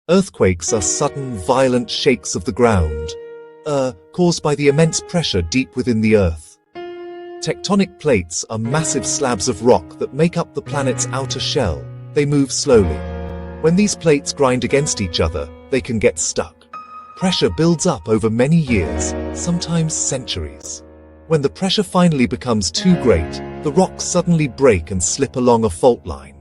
Earthquakes are sudden, violent shakes of the ground, caused by the immense pressure deep within the Earth. Tectonic plates are massive slabs of rock that make up the planet's outer shell. They move slowly. When these plates grind against each other, they can get stuck. Pressure builds up over many years, sometimes centuries. When the pressure finally becomes too great, the rocks suddenly break and slip along a fault line.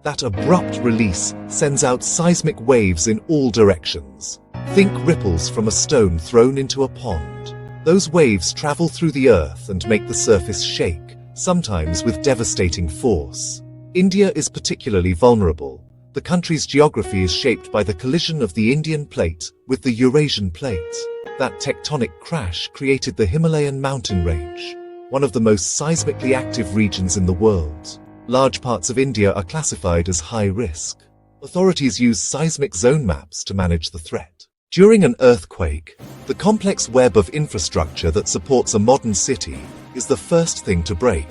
That abrupt release sends out seismic waves in all directions. Think ripples from a stone thrown into a pond. Those waves travel through the Earth and make the surface shake, sometimes with devastating force. India is particularly vulnerable. The country's geography is shaped by the collision of the Indian plate with the Eurasian plate. That tectonic crash created the Himalayan mountain range, one of the most seismically active regions in the world. Large parts of India are classified as high risk. Authorities use seismic zone maps to manage the threat. During an earthquake, the complex web of infrastructure that supports a modern city is the first thing to break.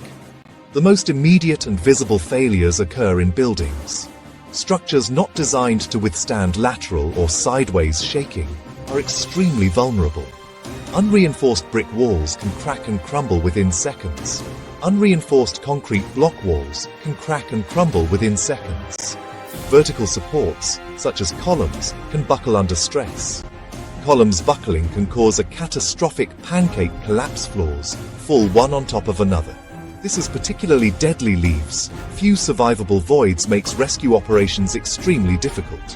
The most immediate and visible failures occur in buildings. Structures not designed to withstand lateral or sideways shaking are extremely vulnerable. Unreinforced brick walls can crack and crumble within seconds. Unreinforced concrete block walls can crack and crumble within seconds. Vertical supports, such as columns, can buckle under stress. Columns buckling can cause a catastrophic pancake collapse, floors fall one on top of another. This is particularly deadly leaves. Few survivable voids makes rescue operations extremely difficult.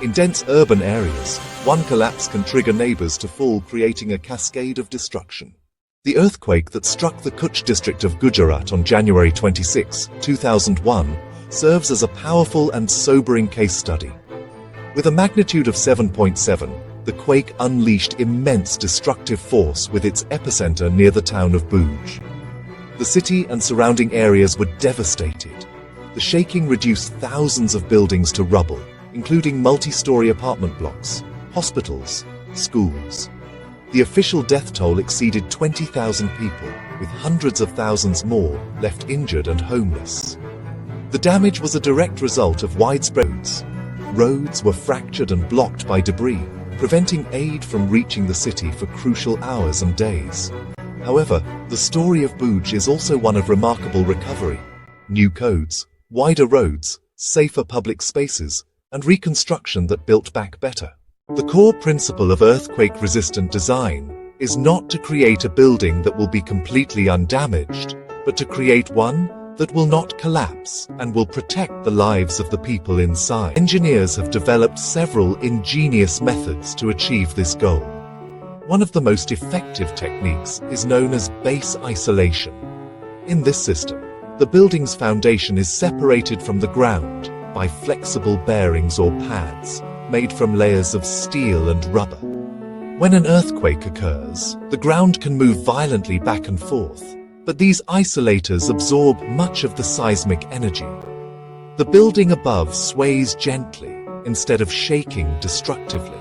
In dense urban areas, one collapse can trigger neighbors to fall, creating a cascade of destruction. The earthquake that struck the Kutch district of Gujarat on January 26, 2001, serves as a powerful and sobering case study. With a magnitude of 7.7, the quake unleashed immense destructive force with its epicenter near the town of Bhuj. The city and surrounding areas were devastated. The shaking reduced thousands of buildings to rubble, including multi-story apartment blocks, hospitals, schools. The official death toll exceeded 20,000 people, with hundreds of thousands more left injured and homeless. The damage was a direct result of widespread roads. Roads were fractured and blocked by debris, preventing aid from reaching the city for crucial hours and days. However, the story of Bhuj is also one of remarkable recovery. New codes, wider roads, safer public spaces, and reconstruction that built back better. The core principle of earthquake-resistant design is not to create a building that will be completely undamaged, but to create one that will not collapse and will protect the lives of the people inside. Engineers have developed several ingenious methods to achieve this goal. One of the most effective techniques is known as base isolation. In this system, the building's foundation is separated from the ground by flexible bearings or pads made from layers of steel and rubber. When an earthquake occurs, the ground can move violently back and forth, but these isolators absorb much of the seismic energy. The building above sways gently instead of shaking destructively.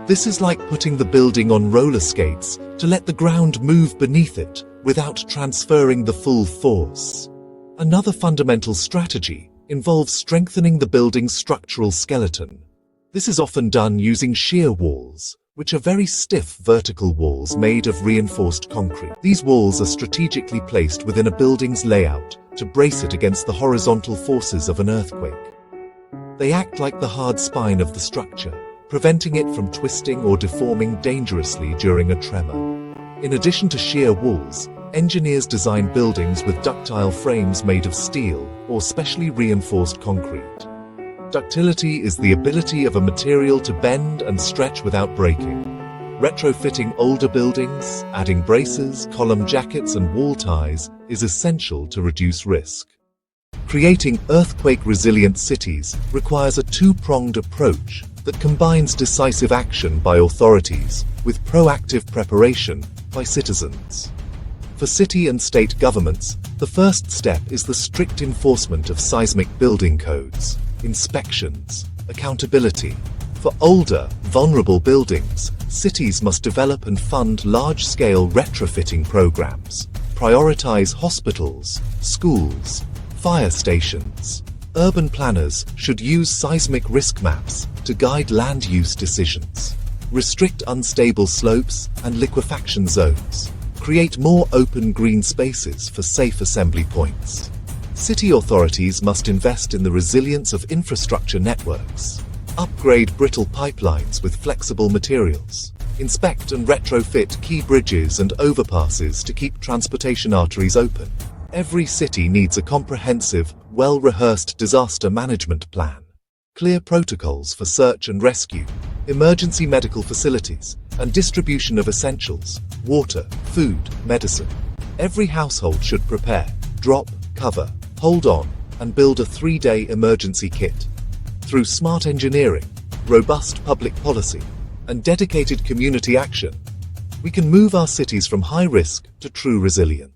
This is like putting the building on roller skates to let the ground move beneath it without transferring the full force. Another fundamental strategy involves strengthening the building's structural skeleton. This is often done using shear walls, which are very stiff vertical walls made of reinforced concrete. These walls are strategically placed within a building's layout to brace it against the horizontal forces of an earthquake. They act like the hard spine of the structure, preventing it from twisting or deforming dangerously during a tremor. In addition to shear walls, engineers design buildings with ductile frames made of steel or specially reinforced concrete. Ductility is the ability of a material to bend and stretch without breaking. Retrofitting older buildings, adding braces, column jackets, and wall ties is essential to reduce risk. Creating earthquake-resilient cities requires a two-pronged approach that combines decisive action by authorities with proactive preparation by citizens. For city and state governments, the first step is the strict enforcement of seismic building codes, inspections, accountability. For older, vulnerable buildings, cities must develop and fund large-scale retrofitting programs, prioritize hospitals, schools, fire stations, Urban planners should use seismic risk maps to guide land use decisions. Restrict unstable slopes and liquefaction zones. Create more open green spaces for safe assembly points. City authorities must invest in the resilience of infrastructure networks. Upgrade brittle pipelines with flexible materials. Inspect and retrofit key bridges and overpasses to keep transportation arteries open. Every city needs a comprehensive, well-rehearsed disaster management plan. Clear protocols for search and rescue, emergency medical facilities, and distribution of essentials, water, food, medicine. Every household should prepare, drop, cover, hold on, and build a 3-day emergency kit. Through smart engineering, robust public policy, and dedicated community action, we can move our cities from high risk to true resilience.